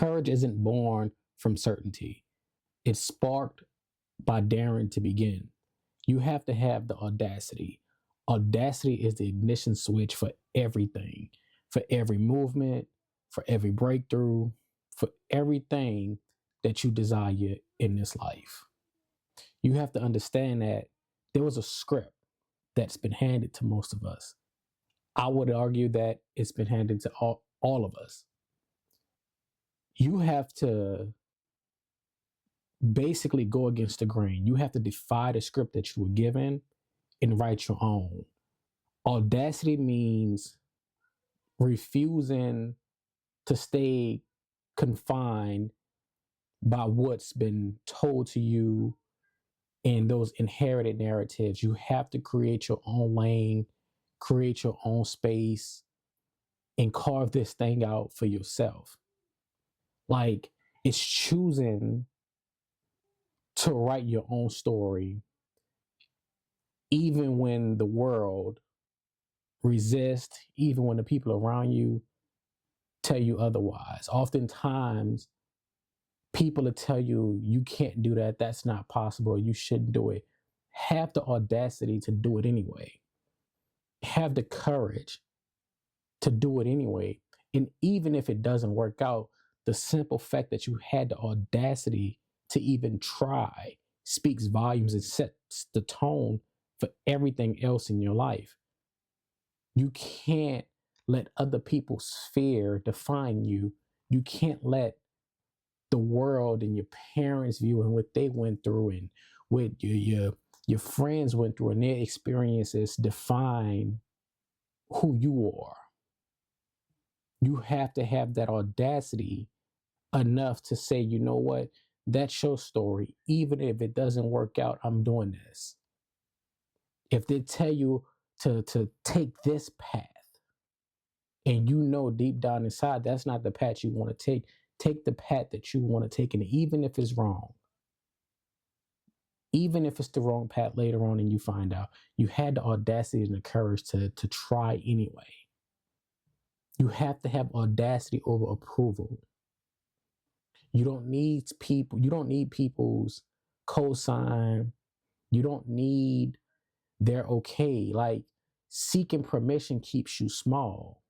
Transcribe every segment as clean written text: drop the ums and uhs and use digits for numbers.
Courage isn't born from certainty. It's sparked by daring to begin. You have to have the audacity. Audacity is the ignition switch for everything, for every movement, for every breakthrough, for everything that you desire in this life. You have to understand that there was a script that's been handed to most of us. I would argue that it's been handed to all of us. You have to basically go against the grain. You have to defy the script that you were given and write your own. Audacity means refusing to stay confined by what's been told to you in those inherited narratives. You have to create your own lane, create your own space, and carve this thing out for yourself. Like, it's choosing to write your own story, even when the world resists, even when the people around you tell you otherwise. Oftentimes, people will tell you, you can't do that, that's not possible, you shouldn't do it. Have the audacity to do it anyway. Have the courage to do it anyway. And even if it doesn't work out, the simple fact that you had the audacity to even try speaks volumes and sets the tone for everything else in your life. You can't let other people's fear define you. You can't let the world and your parents' view and what they went through and what your friends went through and their experiences define who you are. You have to have that audacity enough to say, you know what, that's your story. Even if it doesn't work out, I'm doing this. If they tell you to take this path and you know deep down inside that's not the path you want to take the path that you want to take. And even if it's wrong, even if it's the wrong path later on and you find out, you had the audacity and the courage to try anyway. You have to have audacity over approval. You don't need people's cosign. You don't need their okay. Like, seeking permission keeps you small.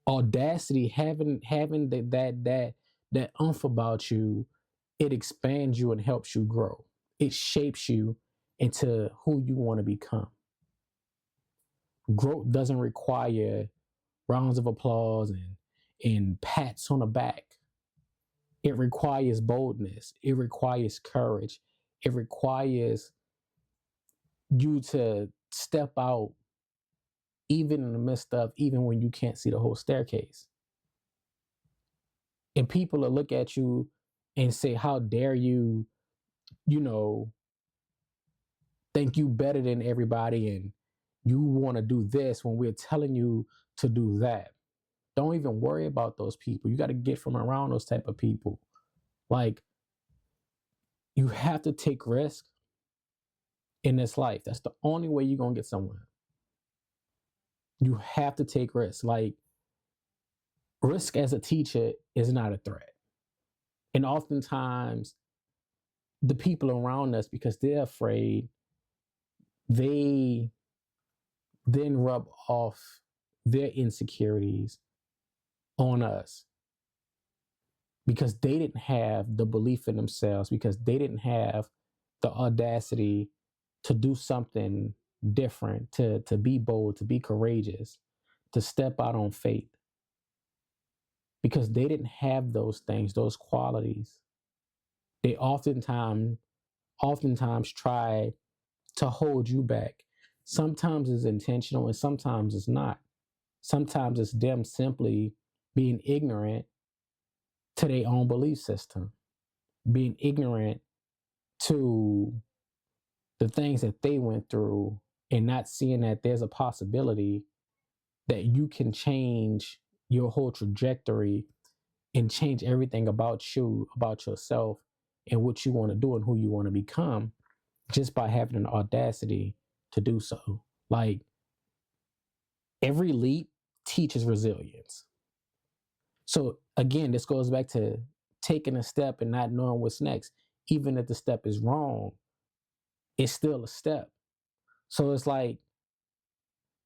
Audacity, having that oomph about you, it expands you and helps you grow. It shapes you into who you want to become. Growth doesn't require rounds of applause and pats on the back. It requires boldness. It requires courage. It requires you to step out even in the midst of, even when you can't see the whole staircase. And people will look at you and say, how dare you, think you better than everybody and you want to do this when we're telling you to do that. Don't even worry about those people. You got to get from around those type of people. Like, you have to take risk in this life. That's the only way you're going to get somewhere. You have to take risks. Like, risk as a teacher is not a threat. And oftentimes, the people around us, because they're afraid, they then rub off their insecurities on us because they didn't have the belief in themselves, because they didn't have the audacity to do something different, to be bold, to be courageous, to step out on faith. Because they didn't have those things, those qualities. They oftentimes try to hold you back. Sometimes it's intentional and sometimes it's not. Sometimes it's them simply being ignorant to their own belief system, being ignorant to the things that they went through and not seeing that there's a possibility that you can change your whole trajectory and change everything about you, about yourself, and what you want to do and who you want to become just by having an audacity to do so. Like, every leap teaches resilience. So again, this goes back to taking a step and not knowing what's next. Even if the step is wrong, it's still a step. So it's like,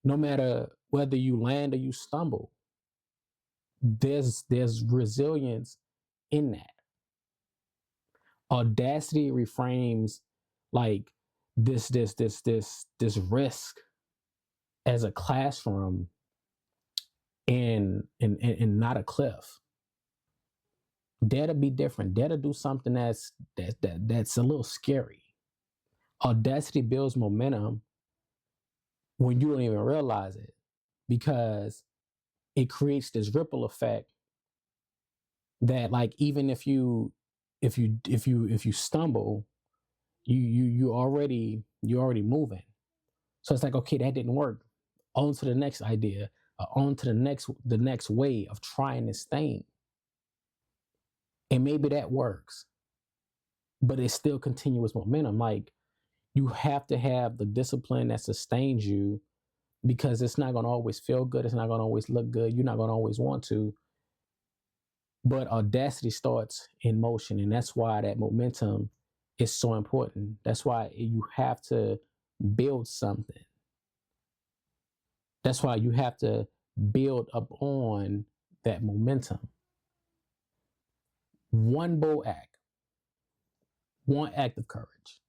no matter whether you land or you stumble, there's resilience in that. Audacity reframes like this risk as a classroom and not a cliff. Dare to be different. Dare to do something that's a little scary. Audacity builds momentum when you don't even realize it, because it creates this ripple effect that, like, even if you stumble, you already moving. So it's like, okay, that didn't work. On to the next idea, on to the next way of trying this thing. And maybe that works, but it's still continuous momentum. Like, you have to have the discipline that sustains you, because it's not going to always feel good. It's not going to always look good. You're not going to always want to. But audacity starts in motion. And that's why that momentum is so important. That's why you have to build something. That's why you have to build up on that momentum. One bold act, one act of courage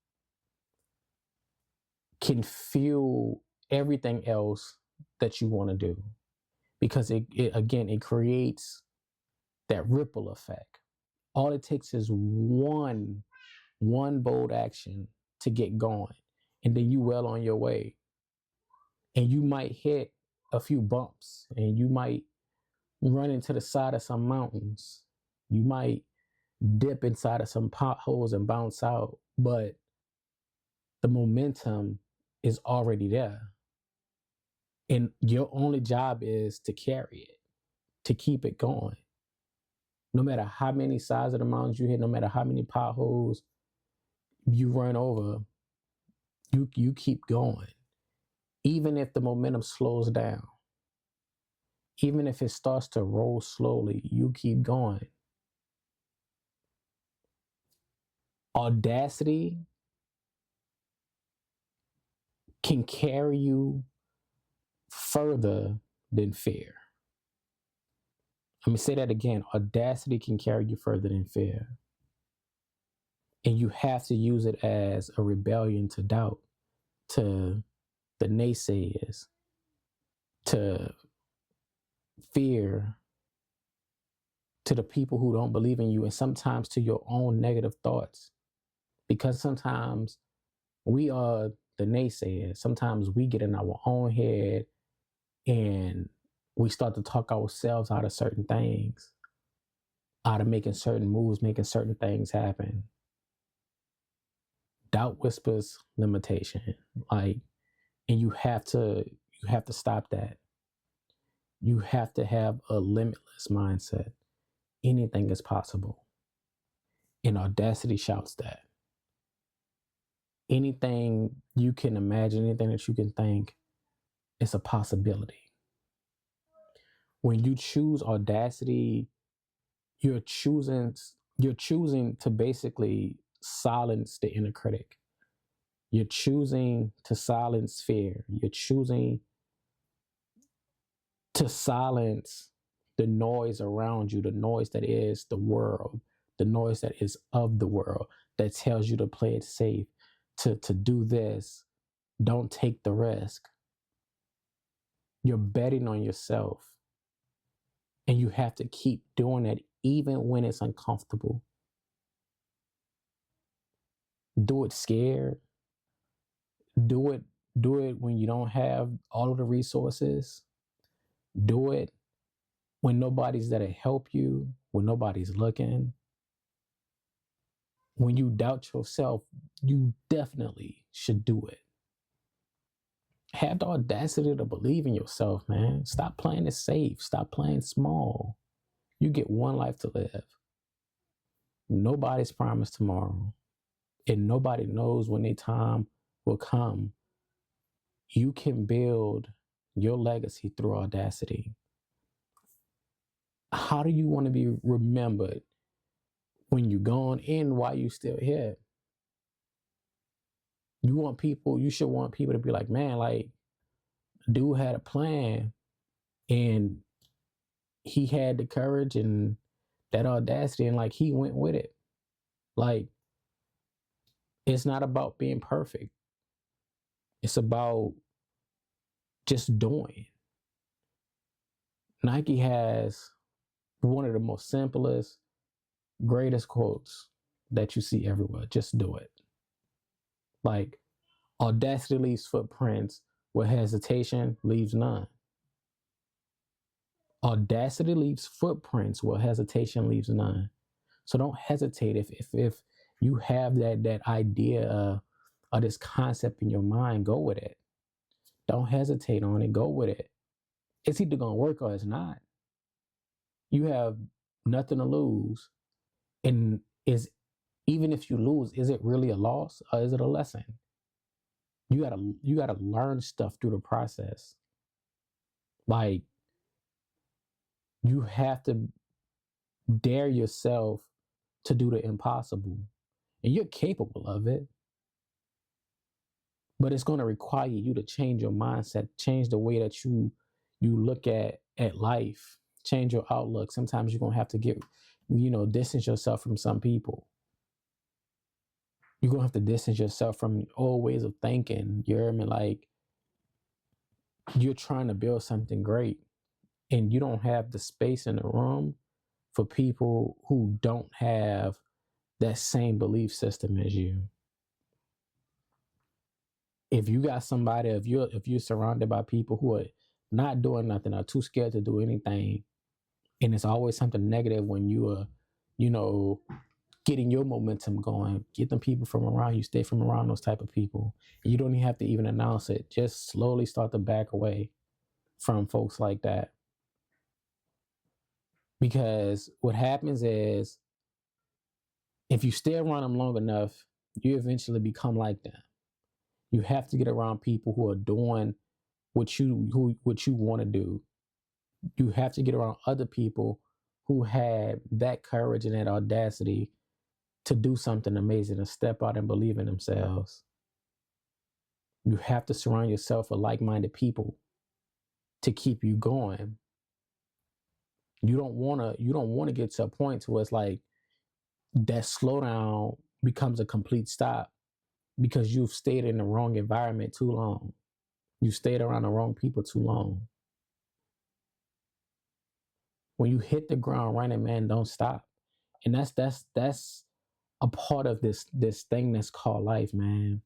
can fuel everything else that you want to do, because it creates that ripple effect. All it takes is one bold action to get going, and then you well on your way. And you might hit a few bumps, and you might run into the side of some mountains. You might dip inside of some potholes and bounce out, but the momentum is already there. And your only job is to carry it, to keep it going. No matter how many sides of the mountains you hit, no matter how many potholes you run over, you keep going. Even if the momentum slows down, even if it starts to roll slowly, you keep going. Audacity can carry you further than fear. Let me say that again. Audacity can carry you further than fear. And you have to use it as a rebellion to doubt, to the naysayers, to fear, to the people who don't believe in you, and sometimes to your own negative thoughts. Because sometimes we are the naysayers. Sometimes we get in our own head and we start to talk ourselves out of certain things, out of making certain moves, making certain things happen. Doubt whispers limitation. Like, and you have to stop that. You have to have a limitless mindset. Anything is possible. And Audacity shouts that. Anything you can imagine, anything that you can think, it's a possibility. When you choose Audacity, you're choosing to basically silence the inner critic. You're choosing to silence fear. You're choosing to silence the noise around you, the noise that is the world, the noise that is of the world, that tells you to play it safe, to do this, don't take the risk. You're betting on yourself. And you have to keep doing it even when it's uncomfortable. Do it scared. Do it when you don't have all of the resources. Do it when nobody's there to help you, when nobody's looking. When you doubt yourself, you definitely should do it. Have the audacity to believe in yourself, man. Stop playing it safe. Stop playing small. You get one life to live. Nobody's promised tomorrow, and nobody knows when their time will come. You can build your legacy through audacity. How do you want to be remembered when you're gone and while you still here? You should want people to be like, man, like, dude had a plan and he had the courage and that audacity and like he went with it. Like, it's not about being perfect. It's about just doing. Nike has one of the most simplest, greatest quotes that you see everywhere. Just do it. Like, audacity leaves footprints where hesitation leaves none. Audacity leaves footprints where hesitation leaves none. So don't hesitate if you have that idea of this concept in your mind, go with it. Don't hesitate on it, go with it. It's either gonna work or it's not. You have nothing to lose. And is even if you lose, is it really a loss or is it a lesson? You gotta learn stuff through the process. Like, you have to dare yourself to do the impossible. And you're capable of it. But it's going to require you to change your mindset, change the way that you look at life, change your outlook. Sometimes you're going to have to distance yourself from some people. You're going to have to distance yourself from old ways of thinking. You hear me? Like, you're trying to build something great and you don't have the space in the room for people who don't have that same belief system as you. If you got somebody, if you're surrounded by people who are not doing nothing, are too scared to do anything, and it's always something negative when you are, getting your momentum going, get them people from around you, stay from around those type of people. And you don't even have to even announce it. Just slowly start to back away from folks like that. Because what happens is, if you stay around them long enough, you eventually become like them. You have to get around people who are doing what you want to do. You have to get around other people who had that courage and that audacity to do something amazing and step out and believe in themselves. You have to surround yourself with like-minded people to keep you going. You don't want to get to a point where it's like that slowdown becomes a complete stop because you've stayed in the wrong environment too long. You stayed around the wrong people too long. When you hit the ground running, man, don't stop. And that's a part of this thing that's called life, man.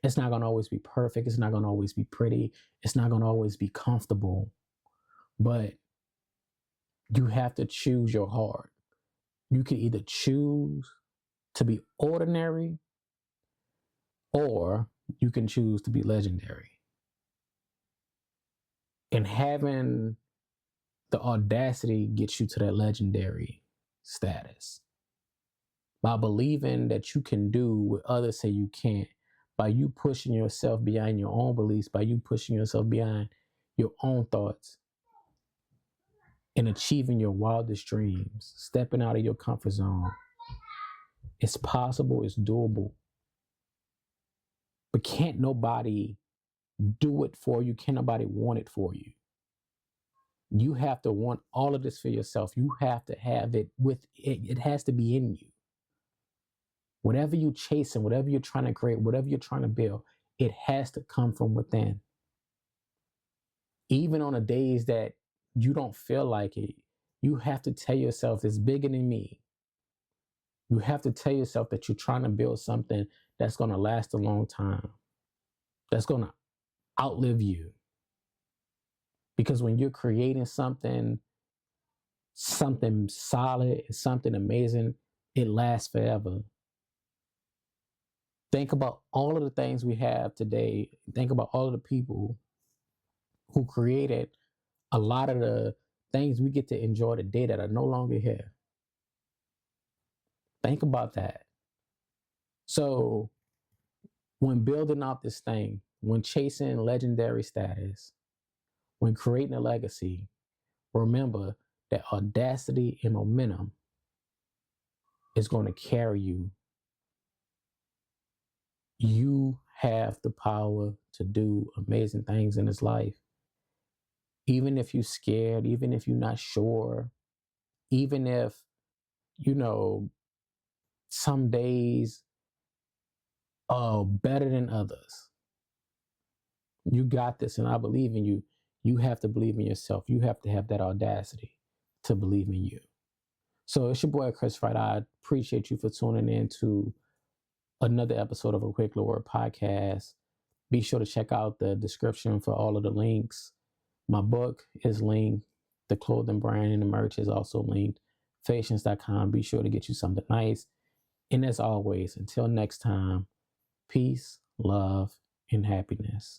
It's not gonna always be perfect. It's not gonna always be pretty. It's not gonna always be comfortable. But you have to choose your heart. You can either choose to be ordinary or you can choose to be legendary. And having the audacity gets you to that legendary status. By believing that you can do what others say you can't, by you pushing yourself beyond your own beliefs, by you pushing yourself beyond your own thoughts and achieving your wildest dreams, stepping out of your comfort zone. It's possible, it's doable. But can't nobody do it for you? Can't nobody want it for you? You have to want all of this for yourself. You have to have it with it. It has to be in you. Whatever you're chasing, whatever you're trying to create, whatever you're trying to build, it has to come from within. Even on the days that you don't feel like it, you have to tell yourself it's bigger than me. You have to tell yourself that you're trying to build something that's going to last a long time, that's going to outlive you. Because when you're creating something solid, something amazing, it lasts forever. Think about all of the things we have today. Think about all of the people who created a lot of the things we get to enjoy today that are no longer here. Think about that. So when building out this thing, when chasing legendary status, when creating a legacy, remember that audacity and momentum is going to carry you. You have the power to do amazing things in this life. Even if you're scared, even if you're not sure, even if, some days are better than others. You got this, and I believe in you. You have to believe in yourself. You have to have that audacity to believe in you. So it's your boy, Chris Wright. I appreciate you for tuning in to another episode of A Quick Little Word Podcast. Be sure to check out the description for all of the links. My book is linked. The clothing brand and the merch is also linked. Fations.com. Be sure to get you something nice. And as always, until next time, peace, love, and happiness.